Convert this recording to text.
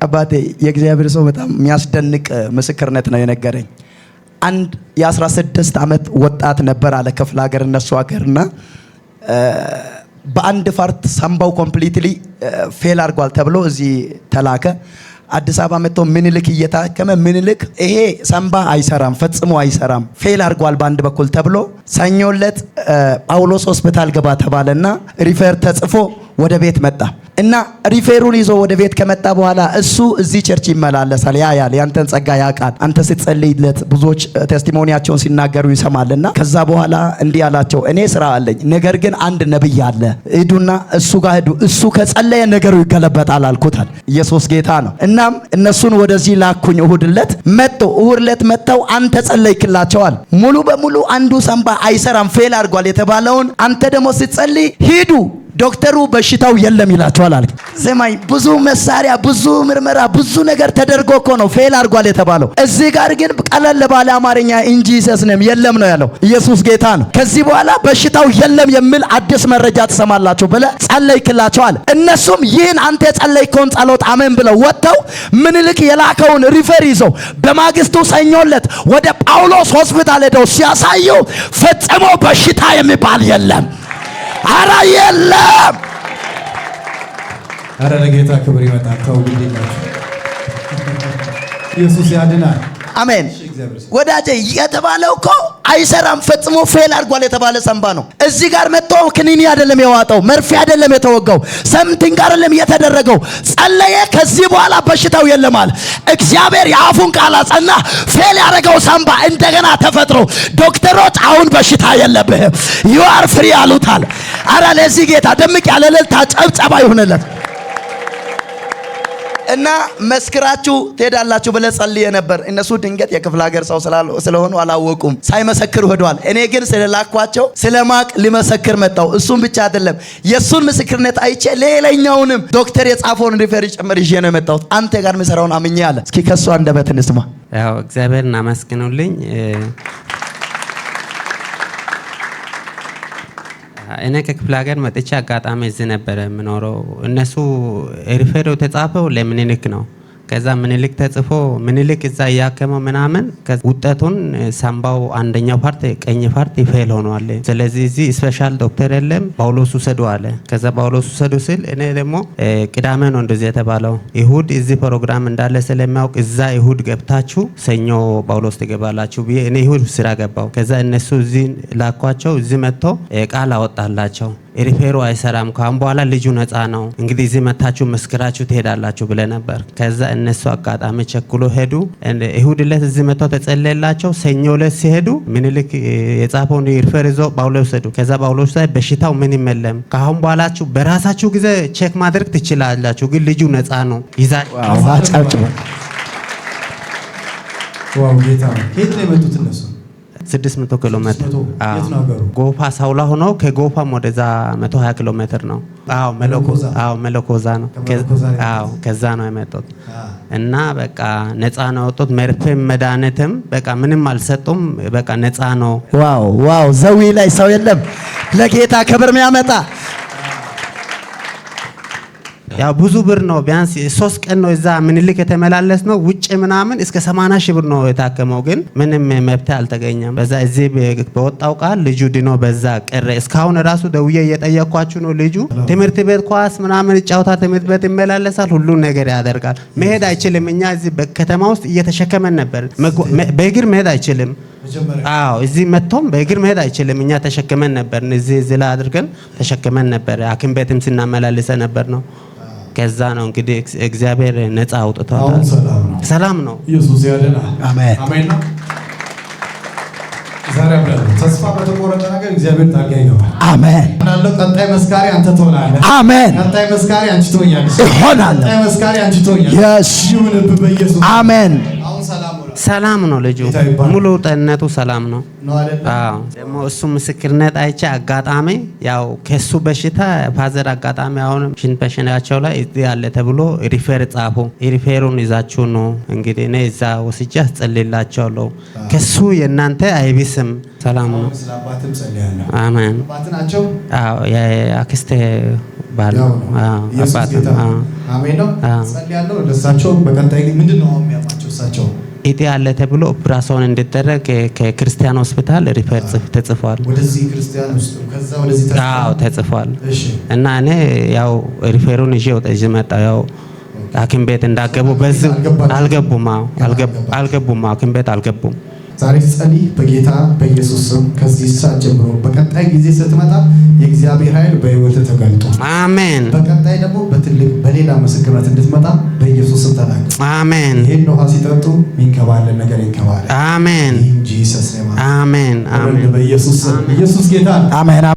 አባቴ የእግዚአብሔር ሰው በጣም የሚያስደንቅ ምስክርነት ነው የነገረኝ። አንድ የ16 ዓመት ወጣት ነበር አለ ክፍለ ሀገር እነሱ ሀገርና በአንድ ፓርት ሳምባው ኮምፕሊትሊ ፌል አድርጓል ተብሎ እዚህ ተላከ። አዲስ አበባ መጥቶ ምኒልክ እየታከመ ምኒልክ ይሄ ሳምባ አይሰራም ፈጽሞ አይሰራም ፌል አድርጓል በአንድ በኩል ተብሎ ሰኞለት ጳውሎስ ሆስፒታል ገባ ተባለና ሪፈር ተጽፎ ወደ ቤት መጣ እና ሪፈሩን ይዞ ወደ ቤት ከመጣ በኋላ እሱ እዚህ ቸርች ይመላለሳል ያያል ያንተን ጸጋ ያውቃል አንተ ስትጸልይለት ብዙዎች ቴስቲሞኒያቸውን ሲናገሩ ይሰማልና ከዛ በኋላ እንዲህ አላቸው እኔ ስራ አለኝ ነገር ግን አንድ ነብይ አለ ሂዱና እሱ ጋር ሂዱ እሱ ከጸለየ ነገሩ ይገለበጣል አልኩታል። ኢየሱስ ጌታ ነው። እናም እነሱን ወደዚህ ላኩኝ እሁድለት መጥተው አንተ ጸለይክላቸዋል ሙሉ በሙሉ አንዱ ሳምባ አይሰራም ፌል አድርጓል የተባለውን አንተ ደግሞ ስትጸልይ ሂዱ ዶክተሩ በሽታው የለም ይላቸዋል አለ። ዘማይ ብዙ መሳሪያ ብዙ ምርመራ ብዙ ነገር ተደርጎ እኮ ነው ፌል አድርጓል የተባለው። እዚህ ጋር ግን ቀለል ባለ አማርኛ እንጂ ሰስነም የለም ነው ያለው። ኢየሱስ ጌታ ነው። ከዚህ በኋላ በሽታው የለም የሚል አዲስ መረጃ ተሰማላችሁ ብለ ጸለይክላቸዋል። እነሱም ይህን አንተ ጸለይከውን ጸሎት አሜን ብለው ወጥተው ምኒልክ የላከውን ሪፈር ይዘው በማግስቱ ሰኞለት ወደ ጳውሎስ ሆስፒታል ሄደው ሲያሳዩ ፈጽሞ በሽታ የሚባል የለም። አራ የለም። አረ ለጌታ ክብር ይመጣል። ተውልኝላችሁ ኢየሱስ ያድናል። አሜን። ወዳጄ የተባለው እኮ አይሰራም ፈጽሞ ፌል አድርጓል የተባለ ሳምባ ነው። እዚህ ጋር መጥቶ ክኒኒ አይደለም የዋጠው መርፌ አይደለም የተወጋው ሰምቲንግ አይደለም የተደረገው ጸለየ። ከዚህ በኋላ በሽታው የለም አለ። እግዚአብሔር የአፉን ቃል አጸና። ፌል ያደረገው ሳምባ እንደገና ተፈጥሮ ዶክተሮች አሁን በሽታ የለብህም you are free አሉታል። አረ ለዚህ ጌታ ደምቅ ያለ እልልታ ጨብጨባ ይሁንለት። እና መስክራችሁ ትሄዳላችሁ ብለ ጸልየ ነበር። እነሱ ድንገት የክፍለ ሀገር ሰው ስለሆኑ አላወቁም ሳይመሰክሩ ሄደዋል። እኔ ግን ስለላኳቸው ስለማቅ ሊመሰክር መጣው። እሱም ብቻ አይደለም የሱን ምስክርነት አይቼ ሌላኛውንም ዶክተር የጻፈውን ሪፈር ጨምር ይዤ ነው የመጣሁት። አንተ ጋር መሰራውን አምኜ አለ። እስኪ ከሱ አንደበት እንስማ። ያው እግዚአብሔር እናመስግኑልኝ። እኔ ከክፍለ ሀገር መጥቼ አጋጣሚ እዚህ ነበር የምኖረው። እነሱ ሪፈሩ ተጻፈው ለምኒልክ ነው። ከዛ ምኒልክ ተጽፎ ምኒልክ እዛ ያከመው ምናምን ውጤቱን ሳምባው አንደኛው ፓርት ቀኝ ፓርት ፌል ሆኗል። ስለዚህ እዚህ ስፔሻል ዶክተር የለም ጳውሎስ ውሰዱ አለ። ከዛ ጳውሎስ ውሰዱ ሲል እኔ ደግሞ ቅዳሜ ነው እንደዚህ የተባለው እሁድ እዚህ ፕሮግራም እንዳለ ስለሚያውቅ እዛ እሁድ ገብታችሁ ሰኞ ጳውሎስ ትገባላችሁ ብዬ እኔ እሁድ ስራ ገባው። ከዛ እነሱ እዚህ ላኳቸው። እዚህ መጥቶ ቃል አወጣላቸው ሪፈሩ አይሰራም ካሁን በኋላ ልጁ ነፃ ነው እንግዲህ እዚህ መታችሁ መስክራችሁ ትሄዳላችሁ ብለ ነበር። ከዛ እነሱ አጋጣሚ ቸኩሎ ሄዱ። እሁድ ዕለት እዚህ መጥተው ተጸለየላቸው። ሰኞ ዕለት ሲሄዱ ምኒልክ የጻፈውን ሪፈር ይዞ ጳውሎስ ሄዱ። ከዛ ጳውሎስ ላይ በሽታው ምን ይመለም ካሁን በኋላችሁ በራሳችሁ ጊዜ ቼክ ማድረግ ትችላላችሁ ግን ልጁ ነፃ ነው ይዛችሁ ዋው ጌታ ነው። ከየት ነው የመጡት እነሱ? 600 ኪሎ ሜትር ጎፋ ሳውላ ሆኖ ከጎፋም ወደዛ 120 ኪሎ ሜትር ነው። መለኮዛ ነው። ከዛ ነው የመጡት እና በቃ ነፃ ነው ወጡት። መርፌም መድኃኒትም በቃ ምንም አልሰጡም። በቃ ነፃ ነው። ዋው ዘዊ ላይ ሰው የለም ለጌታ ክብር የሚያመጣ ያው ብዙ ብር ነው። ቢያንስ 3 ቀን ነው እዛ ምኒልክ የተመላለስ ነው። ውጭ ምናምን እስከ 80 ሺህ ብር ነው የታከመው ግን ምንም መብት አልተገኘም። በዛ እዚህ በወጣው ቃል ልጁ ድኖ በዛ ቀረ። እስካሁን ራሱ ደውዬ እየጠየኳችሁ ነው። ልጁ ትምህርት ቤት ኳስ ምናምን ጫውታ ትምህርት ቤት ይመላለሳል። ሁሉ ነገር ያደርጋል። መሄድ አይችልም። እኛ እዚህ በከተማ ውስጥ እየተሸከመን ነበር። በእግር መሄድ አይችልም። እዚህ መጥቶም በእግር መሄድ አይችልም። እኛ ተሸክመን ነበር። እዚህ ላይ አድርገን ተሸክመን ነበር። ሐኪም ቤትም ስናመላልሰ ነበር ነው። ከዛ ነው እንግዲህ እግዚአብሔር ነፃ አውጥቷል። ሰላም ነው። ኢየሱስ ያድናል። አሜን አሜን ነው። ዛሬ አብረን ተስፋ በተቆረጠ ነገር እግዚአብሔር ጣልቃ ይገባል። አሜን እናለው። ቀጣይ መስካሪ አንተ ትሆናለህ። አሜን። ቀጣይ መስካሪ አንቺ ትሆኛለሽ። ይሆናል። ቀጣይ መስካሪ አንቺ ትሆኛለሽ። yes ይሁንብ በኢየሱስ አሜን። አሁን ሰላም ነው። ልጁ ሙሉ ጤንነቱ ሰላም ነው። ደግሞ እሱ ምስክርነት አይቼ አጋጣሚ ያው ከሱ በሽታ ፋዘር አጋጣሚ አሁን ሽንት በሽናቸው ላይ ያለ ተብሎ ሪፈር ጻፉ። ሪፈሩን ይዛችሁ ነው እንግዲህ እኔ እዛ ወስጄ አስጸልይላቸዋለሁ። ከሱ የእናንተ አይብስም። ሰላም ነው። ስለአባትም ጸልያለሁ። አሜን። አባት ናቸው። የአክስቴ ባል ኢየሱስ ጌታ አሜን ነው። ጸልያለሁ ለሳቸው በቀጣይ ምንድነው የሚያማቸው እሳቸው ኢቲ አለ ተብሎ ኦፕራሲዮን እንዲደረግ ከክርስቲያን ሆስፒታል ሪፈር ተጽፏል። ወደዚህ ክርስቲያን ውስጥ ከዛ ወደዚህ ተጽፏል። እና እኔ ያው ሪፈሩን ይዤ ወጥቼ መጣሁ። ያው ሐኪም ቤት እንዳገቡ በዚህ አልገቡም ሐኪም ቤት አልገቡም። ዛሬ ጸልይ በጌታ በኢየሱስ ስም ከዚህ ሰዓት ጀምሮ በቀጣይ ጊዜ ስትመጣ የእግዚአብሔር ኃይል በህይወት ተገልጦ አሜን። በቀጣይ ደግሞ በትልቅ በሌላ ምስክርነት እንድትመጣ በኢየሱስ ስም ተናገር አሜን። ይሄን ነው ሲጠጡ ሚንከባለን ነገር ይንከባለን አሜን። ኢን ጂሰስ ኔም አሜን አሜን። በኢየሱስ ስም ኢየሱስ ጌታ አሜን።